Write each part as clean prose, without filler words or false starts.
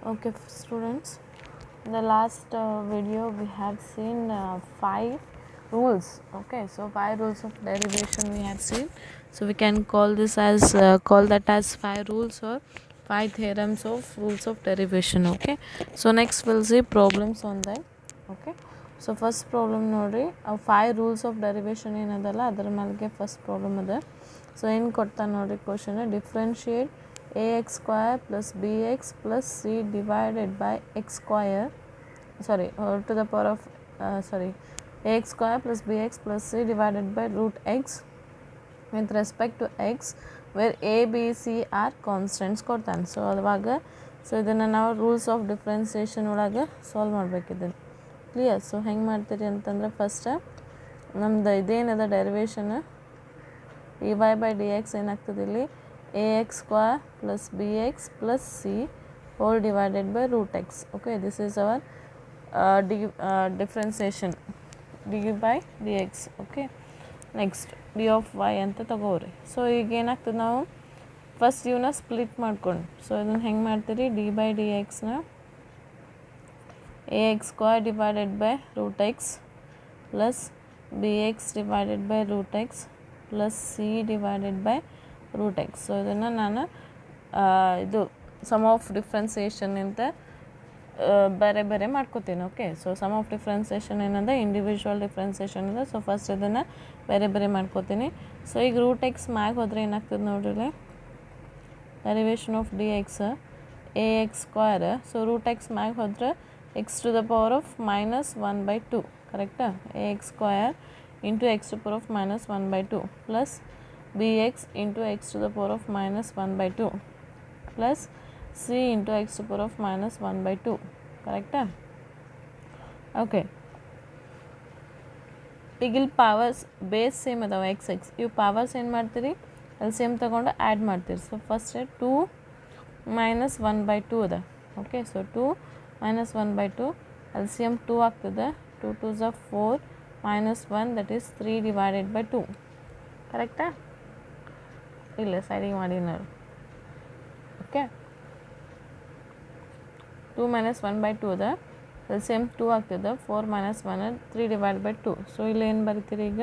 Okay, students, in the last video we have seen 5 rules. Okay, so 5 rules of derivation we have seen. So we can call this as call that as 5 rules or 5 theorems of rules of derivation. Okay, so next we'll see problems on that. Okay, so first problem nodri 5 rules of derivation ಏನದಲ್ಲ ಅದರ ಮೇಲೆ first problem ಅದ. So ಏನು ಕೊಡ್ತಾನೆ ನೋಡಿ question differentiate ax square plus bx plus c divided by x square to the power of ax square plus bx plus c divided by root x with respect to x where a b c are constants ಕೊಡ್ತಾನೆ. So ಅವಾಗ so ಇದನ್ನು ನಾವು rules of differentiation ಒಳಗೆ solve ಮಾಡಬೇಕಿದೆ. Clear? So ಹೆಂಗೆ ಮಾಡ್ತೀರಿ ಅಂತಂದ್ರೆ first ನಮ್ದು ಇದೇನದ derivation D Y by D X ಏನಾಗ್ತದೆ ಇಲ್ಲಿ A X square plus B X plus C whole divided by root X. Okay, this is our differentiation D by D X. Okay, next D of Y ಅಂತ ತಗೋರಿ. So ಈಗ ಏನಾಗ್ತದೆ ನಾವು first ಇವನ್ನ split ಮಾಡ್ಕೊಂಡು so ಇದನ್ನು ಹೆಂಗೆ ಮಾಡ್ತೀರಿ ಡಿ ಬೈ ಡಿ ಎಕ್ಸ್ನ A X square divided by root X plus B X divided by root X plus C divided by root X. So ಇದನ್ನು ನಾನು ಇದು ಸಮ್ ಆಫ್ ಡಿಫ್ರೆನ್ಸಿಯೇಷನ್ ಅಂತ ಬೇರೆ ಬೇರೆ ಮಾಡ್ಕೋತೀನಿ. Okay, so sum of differentiation ಏನಂದ್ರೆ individual differentiation ಇದೆ. So first ಇದನ್ನು ಬೇರೆ ಬೇರೆ ಮಾಡ್ಕೋತೀನಿ. ಸೊ ಈಗ ರೂಟ್ ಎಕ್ಸ್ ಮ್ಯಾಗ ಹೋದರೆ ಏನಾಗ್ತದೆ ನೋಡ್ರಿ derivation of d x a X square. So root x ಮ್ಯಾಗ ಹೋದ್ರೆ x to the power of -1/2 ಕರೆಕ್ಟಾ. A X square into X to power of -1/2 plus B x into X to the power of -1/2 plus c into X to power of -1/2 ಕರೆಕ್ಟಾ. Okay, ಈಗ ಇಲ್ಲಿ powers base same ಅದಾವೆ x x. ಇವು powers ಏನು ಮಾಡ್ತೀರಿ ಅಲ್ಲಿ same ತೊಗೊಂಡು add ಮಾಡ್ತೀರಿ. ಸೊ ಫಸ್ಟ್ 2 - 1/2 ಅದ. ಓಕೆ, ಸೊ 2 - 1/2 ಅಲ್ಲಿ ಸೇಮ್ 2 ಆಗ್ತದೆ. 2 2s are 4 -1 that is 3 divided by 2 ಕರೆಕ್ಟಾ. ಇಲ್ಲ ಸೈಡಿಗೆ ಮಾಡಿ ನಾನು. ಓಕೆ, 2 - 1/2 ಅದ ಅಲ್ಲಿ ಸೇಮ್ 2 ಆಗ್ತದೆ. 4 - 1 3 divided by 2. ಸೊ ಇಲ್ಲಿ ಏನು ಬರೀತೀರಿ ಈಗ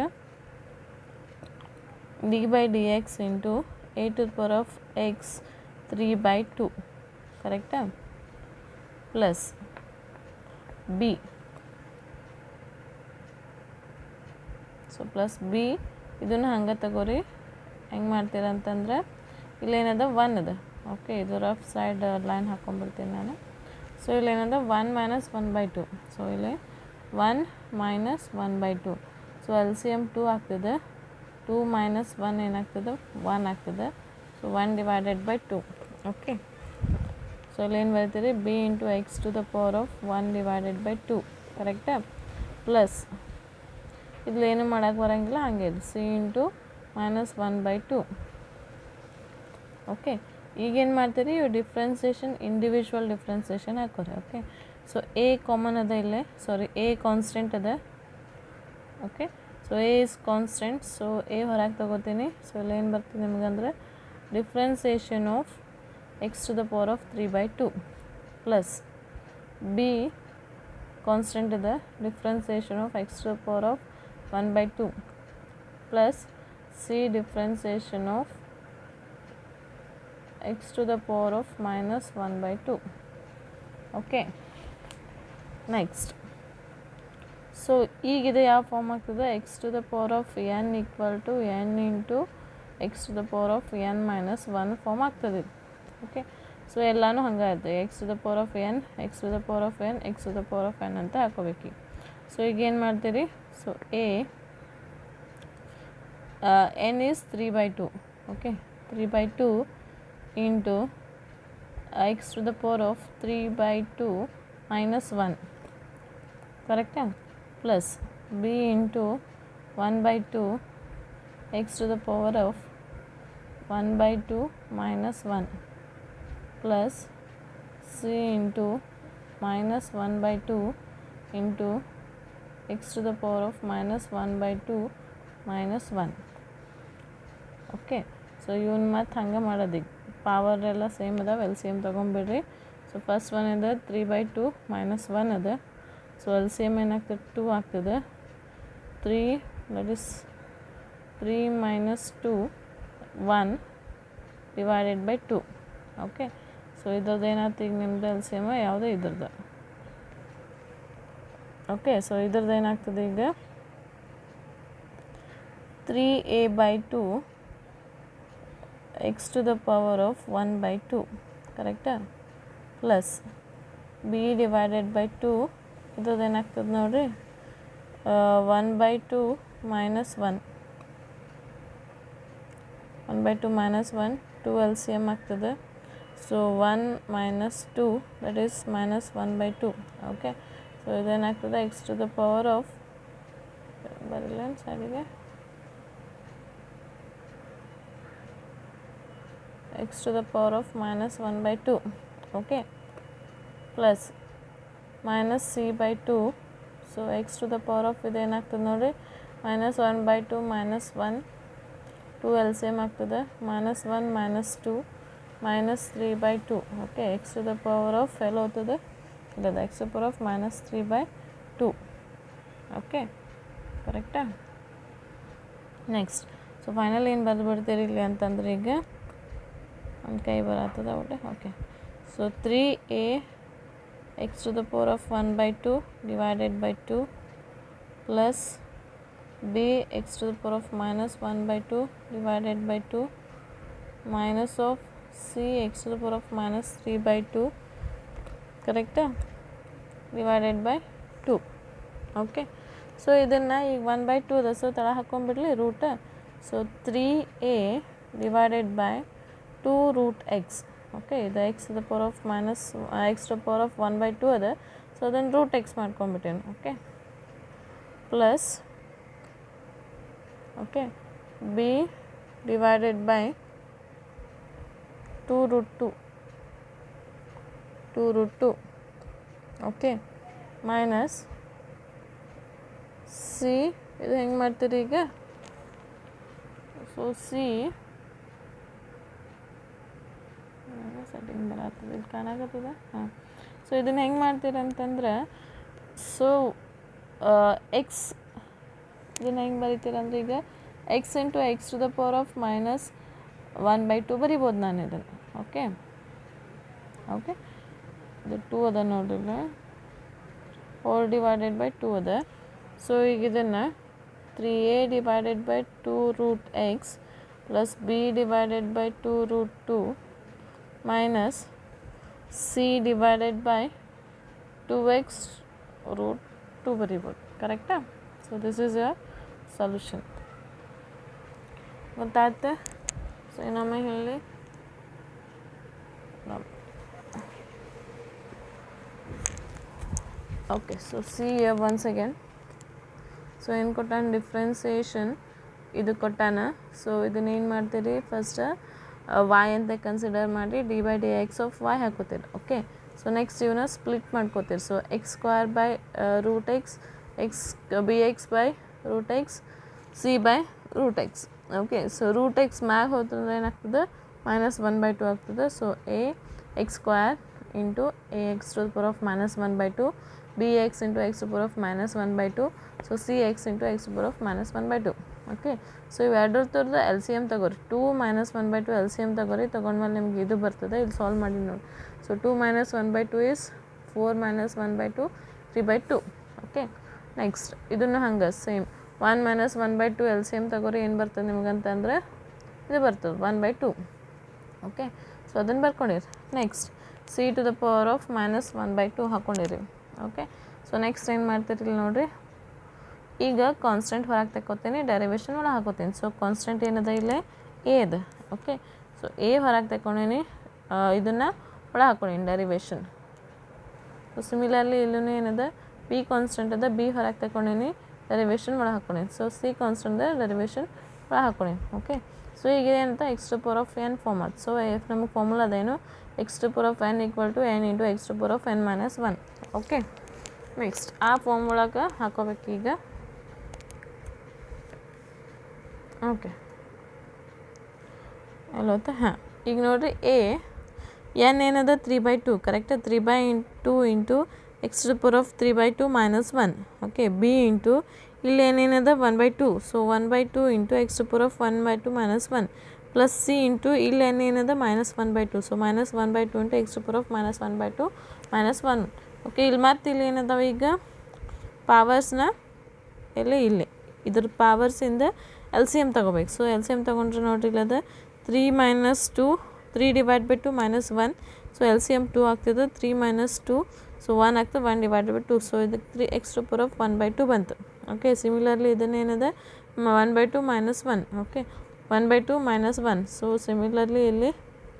d by D x into a to the power of x 3/2 ಕರೆಕ್ಟಾ plus b. So plus b ಇದನ್ನು ಹಂಗೆ ತಗೋರಿ. ಹೆಂಗೆ ಮಾಡ್ತೀರ ಅಂತಂದ್ರೆ ಇಲ್ಲೇನದ 1 ಅದ. ಓಕೆ, ಇದು ರಫ್ ಸೈಡ್ ಲೈನ್ ಹಾಕ್ಕೊಂಡ್ಬಿಡ್ತೀನಿ ನಾನು. ಸೊ ಇಲ್ಲೇನದ 1 - 1/2. ಸೊ ಇಲ್ಲಿ 1 - 1/2. ಸೊ ಎಲ್ ಸಿ ಎಮ್ 2 ಆಗ್ತದೆ. 2 - 1 ಏನಾಗ್ತದೆ 1 ಆಗ್ತದೆ. So 1 divided by 2. Okay, so ಇಲ್ಲಿ ಏನು ಬರೀತೀರಿ B into X to the power of 1 divided by 2 ಕರೆಕ್ಟಾ ಪ್ಲಸ್ ಇದ್ಲೇನು ಮಾಡೋಕ್ಕೆ ಬರೋಂಗಿಲ್ಲ ಹಂಗೆ ಇದು ಸಿ ಇಂಟು -1/2. ಓಕೆ, ಈಗೇನು ಮಾಡ್ತೀರಿ ಇವು ಡಿಫ್ರೆನ್ಸಿಯೇಷನ್ ಇಂಡಿವಿಜುವಲ್ ಡಿಫ್ರೆನ್ಸಿಯೇಷನ್ ಹಾಕೋರಿ. ಓಕೆ, ಸೊ ಎ ಕಾಮನ್ ಅದ ಇಲ್ಲೇ ಎ ಕಾನ್ಸ್ಟೆಂಟ್ ಅದ. Okay, so A is constant. So A ಹೊರಗೆ ತಗೋತೀನಿ. ಸೊ ಇಲ್ಲಿ ಏನು ಬರ್ತದೆ ನಿಮಗಂದ್ರೆ differentiation of X to the power of 3/2 plus B constant ಅದ differentiation of X to the power of 1/2 plus c differentiation of x to the power of -1/2. okay, next so ಈಗಿದೆ ಯಾವ form ಆಗ್ತದೆ x to the power of n equal to n into x to the power of n minus 1 form ಆಗ್ತದೆ. Okay, so ಎಲ್ಲನೂ ಹಂಗೆ ಇದೆ x to the power of n x to the power of n x to the power of n ಅಂತ ಹಾಕೋಬೇಕು. So ಈಗ ಏನು ಮಾಡ್ತೀರಿ so n is 3/2. okay, 3/2 into x to the power of 3/2 minus 1 correct plus b into 1/2 x to the power of 1/2 minus 1 plus c into minus 1/2 into x to the power of minus 1/2 minus 1. Okay, so ಇವನ್ ಮತ್ತು ಹಂಗೆ ಮಾಡೋದು. ಈಗ power ಎಲ್ಲ same ಅದಾವೆ, L C M ತೊಗೊಂಬಿಡ್ರಿ. So first one ಇದೆ 3/2 - 1 ಅದ. ಸೊ LCM ಏನಾಗ್ತದೆ 2 ಆಗ್ತದೆ. 3 that is 3 - 2 1 divided by 2. Okay, so ಇದ್ರದ್ದು ಏನಾಯ್ತು ಈಗ ನಿಮ್ದು LCM ಯಾವುದೇ ಇದ್ರದ್ದು. ಓಕೆ, ಸೊ ಇದ್ರದ್ದು ಏನಾಗ್ತದೆ ಈಗ 3a/2 x to the power of 1/2 ಕರೆಕ್ಟಾ, ಪ್ಲಸ್ b ಡಿವೈಡೆಡ್ ಬೈ 2 ಇದ್ರದ್ದು ಏನಾಗ್ತದೆ ನೋಡಿರಿ 1/2 - 1 1/2 - 1 2 LCM ಆಗ್ತದೆ. So 1 - 2 that is -1/2. Okay, so ಇದೇನಾಗ್ತದೆ x to the power of ಬರಲ್ಲ ಸೈಡಿಗೆ x to the power of -1/2. Okay, plus -c/2. So x to the power of ಇದೇನಾಗ್ತದೆ ನೋಡಿರಿ -1/2 - 1 2 LCM ಆಗ್ತದೆ. -1 - 2 -3/2. Okay, x to the power of ಎಲ್ಲ ಹೋಗ್ತದೆ ಇಲ್ಲ x to the power of -3/2. Okay, ಕರೆಕ್ಟಾ. Next so final ಏನು ಬರೆದ್ಬಿಡ್ತೀರಿ ಇಲ್ಲಿ ಅಂತಂದ್ರೆ ಈಗ ಒಂದು ಕೈ ಬರತ್ತದ ಒಳ್ಳೆ. Okay, so 3a x to the power of 1/2 divided by 2 plus b x to the power of -1/2 divided by 2 minus of c x to the power of -3/2 ಕರೆಕ್ಟಾ ಡಿವೈಡೆಡ್ ಬೈ 2. ಓಕೆ, ಸೊ ಇದನ್ನು ಈಗ 1/2 ಅದ. So ತಳ ಹಾಕ್ಕೊಂಡ್ಬಿಡ್ಲಿ ರೂಟ. So 3a divided by 2√x. Okay, ಇದು x to the power of x to the power of 1/2 ಅದ. So ಅದನ್ನು √x ಮಾಡ್ಕೊಂಡ್ಬಿಟ್ಟೇನು. Okay, plus okay b divided by 2√2. Okay, minus C ಇದು ಹೆಂಗೆ ಮಾಡ್ತೀರಿ ಈಗ. ಸೊ ಸಿ ಸೆಟ್ಟಿಂಗ್ ಬರತ್ತದ ಇಲ್ಲಿ ಕಾಣಾಕತ್ತದ. ಹಾಂ, ಸೊ ಇದನ್ನು ಹೆಂಗೆ ಮಾಡ್ತೀರಿ ಅಂತಂದ್ರೆ ಸೊ ಎಕ್ಸ್ ಇದನ್ನು ಹೆಂಗೆ ಬರೀತೀರಂದ್ರೆ ಈಗ x into x to the power of -1/2 ಬರಿಬೋದು ನಾನು ಇದನ್ನು. ಓಕೆ, ಓಕೆ ಇದು 2 ಅದ ನೋಡ್ರಿ ಹೋಲ್ ಡಿವೈಡೆಡ್ ಬೈ 2 ಅದ. ಸೊ ಈಗ ಇದನ್ನು 3a divided by 2√x plus b divided by 2√2 minus c divided by 2x √2 ಬರಿಬೋದು. ಕರೆಕ್ಟಾ. So this is your solution. ಗೊತ್ತಾಯ್ತು. ಸೊ ಇನ್ನೊಮ್ಮೆ ಹೇಳಿ. Okay, so C once again. So ಏನು ಕೊಟ್ಟಾನ ಡಿಫ್ರೆನ್ಸಿಯೇಷನ್ ಇದು ಕೊಟ್ಟಾನ. ಸೊ ಇದನ್ನ ಏನು ಮಾಡ್ತೀರಿ ಫಸ್ಟ್ y ಅಂತ ಕನ್ಸಿಡರ್ ಮಾಡಿ d/dx ಆಫ್ y ಹಾಕೋತೀರಿ. ಓಕೆ, ಸೊ ನೆಕ್ಸ್ಟ್ ಇವನ್ನ ಸ್ಪ್ಲಿಟ್ ಮಾಡ್ಕೋತೀರಿ. So x² by √x bx by √x c/√x. Okay, so √x ಮ್ಯಾಗ ಹೋದ್ರೆ ಏನಾಗ್ತದೆ -1/2 ಆಗ್ತದೆ. ಸೊ ax² into ax to the power of -1/2 bx into x to the power of -1/2 so cx into x to the power of -1/2. Okay, so ಇವೆರಡರದ್ದು LCM ತಗೋರಿ. 2 - 1/2 LCM ತಗೋರಿ. ತೊಗೊಂಡ್ಮೇಲೆ ನಿಮ್ಗೆ ಇದು ಬರ್ತದೆ. ಇಲ್ಲಿ ಸಾಲ್ವ್ ಮಾಡಿ ನೋಡಿ. So 2 - 1/2 is 4 - 1/2 3/2. ಓಕೆ, ನೆಕ್ಸ್ಟ್ ಇದನ್ನು ಹಂಗೆ ಸೇಮ್ 1 - 1/2 LCM ತಗೋರಿ. ಏನು ಬರ್ತದೆ ನಿಮ್ಗಂತಂದ್ರೆ ಇದು ಬರ್ತದೆ 1/2. ಓಕೆ, ಸೊ ಅದನ್ನು ಬರ್ಕೊಂಡಿರಿ. Next c to the power of -1/2 ಹಾಕ್ಕೊಂಡಿರಿ. ಓಕೆ, ಸೊ ನೆಕ್ಸ್ಟ್ ಏನು ಮಾಡ್ತೀರಿ ಇಲ್ಲಿ ನೋಡಿರಿ. ಈಗ ಕಾನ್ಸ್ಟೆಂಟ್ ಹೊರಗೆ ತಗೋತೀನಿ, ಡೆರಿವೇಷನ್ ಒಳಗೆ ಹಾಕೋತೀನಿ. ಸೊ ಕಾನ್ಸ್ಟೆಂಟ್ ಏನದ ಇಲ್ಲೇ ಎ ಇದೆ. ಓಕೆ, ಸೊ ಎ ಹೊರಗೆ ತಗೊಂಡೀನಿ, ಇದನ್ನು ಒಳಗೆ ಹಾಕೊಂಡೀನಿ ಡೆರಿವೇಷನ್. ಸೊ ಸಿಮಿಲರ್ಲಿ ಇಲ್ಲೂ ಏನದ ಬಿ ಕಾನ್ಸ್ಟೆಂಟ್ ಅದ, ಬಿ ಹೊರಗೆ ತಗೊಂಡೀನಿ, ಡೆರಿವೇಷನ್ ಒಳಗೆ ಹಾಕೊಂಡೀನಿ. ಸೊ ಸಿ ಕಾನ್ಸ್ಟೆಂಟ್ ಅದ, ಡೆರಿವೇಷನ್ ಒಳಗೆ ಹಾಕೊಂಡೀನಿ. ಓಕೆ, ಸೊ ಈಗ ಏನಂತ x to the power of n form ಅದು. ಸೊ ನಮಗೆ ಫಾರ್ಮುಲಾ ಅದೇನು x to the power of n = n into x to the power of n - 1. Okay, next ಆ form ಒಳಗೆ ಹಾಕೋಬೇಕು ಈಗ. ಓಕೆ ಎಲ್ಲೋತ್ತ. ಹಾಂ, ಈಗ ನೋಡಿರಿ n ಏನದ 3/2 correct 3/2 into X to the power of 3/2 minus 1 okay b into ಇಲ್ಲಿ ಏನೇನದ 1/2 so 1/2 into X to power of 1/2 minus 1 plus c into ಇಲ್ಲಿ n ಏನದ minus 1/2 so minus 1/2 into X to power of minus 1/2 minus 1 okay ಇಲ್ಲಿ ಮತ್ತೆ ಇಲ್ಲಿ ಏನದಾವ ಈಗ ಪವರ್ಸ್ನ ಇಲ್ಲಿ ಇದ್ರ ಪವರ್ಸಿಂದ ಎಲ್ ಸಿ ಎಮ್ ತೊಗೋಬೇಕು ಸೊ ಎಲ್ ಸಿ ಎಮ್ ತೊಗೊಂಡ್ರೆ ನೋಡ್ರಿ ಇಲ್ಲದ 3 minus 2 3 divide by 2 minus 1 so L C M 2 ಆಗ್ತದೆ 3 ಮೈನಸ್ 2 ಸೊ 1 ಆಗ್ತದೆ 1 ಡಿವೈಡ್ ಬೈ 2 ಸೊ ಇದಕ್ಕೆ 3 ಎಕ್ಸ್ ಟು ಪವರ್ ಆಫ್ 1/2 ಬಂತು ಓಕೆ ಸಿಮಿಲರ್ಲಿ ಇದನ್ನೇನದ 1/2 minus 1 okay 1/2 minus 1 so similarly ಇಲ್ಲಿ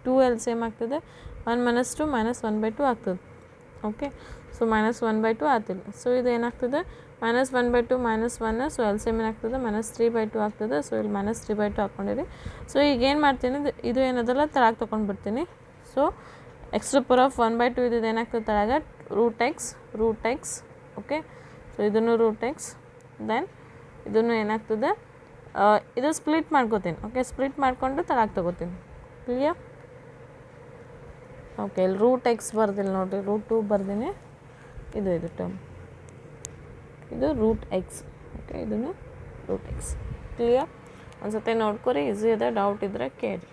2 ಎಲ್ ಸಿ ಎಮ್ ಆಗ್ತದೆ 1 ಮೈನಸ್ 2 ಮೈನಸ್ 1/2 ಆಗ್ತದೆ ಓಕೆ ಸೊ ಮೈನಸ್ 1/2 ಆಗ್ತಿಲ್ಲ so ಇದು ಏನಾಗ್ತದೆ minus 1/2 minus 1 so L C M ಏನಾಗ್ತದೆ ಮೈನಸ್ 3/2 ಆಗ್ತದೆ ಸೊ ಇಲ್ಲಿ ಮೈನಸ್ 3/2 ಹಾಕ್ಕೊಂಡಿರಿ ಸೊ ಈಗ ಏನು ಮಾಡ್ತೀನಿ ಇದು ಏನದಲ್ಲ ತಳಗೆ ತೊಗೊಂಡ್ಬಿಡ್ತೀನಿ so X to power of 1/2 ಇದು ಏನಾಗ್ತದೆ ತಳಗ ರೂಟ್ ಎಕ್ಸ್ ಓಕೆ ಸೊ ಇದನ್ನು ರೂಟ್ ಎಕ್ಸ್ ದೆನ್ ಇದನ್ನು ಏನಾಗ್ತದೆ ಇದು ಸ್ಪ್ಲಿಟ್ ಮಾಡ್ಕೋತೀನಿ ಓಕೆ ಸ್ಪ್ಲಿಟ್ ಮಾಡಿಕೊಂಡು ತಳಗೆ ತೊಗೋತೀನಿ ಕ್ಲಿಯರ್ ಓಕೆ ಇಲ್ಲಿ ರೂಟ್ ಎಕ್ಸ್ ಬರ್ದಿಲ್ಲ ನೋಡಿರಿ ರೂಟ್ 2 ಬರ್ತೀನಿ ಇದು ಟರ್ಮ್ ಇದು ರೂಟ್ ಎಕ್ಸ್ ಓಕೆ ಇದನ್ನು ರೂಟ್ ಎಕ್ಸ್ ಕ್ಲಿಯರ್ ಒಂದು ಸತಿ ನೋಡ್ಕೊರಿ ಈಸಿ ಇದೆ ಡೌಟ್ ಇದ್ದರೆ ಕೇಳಿ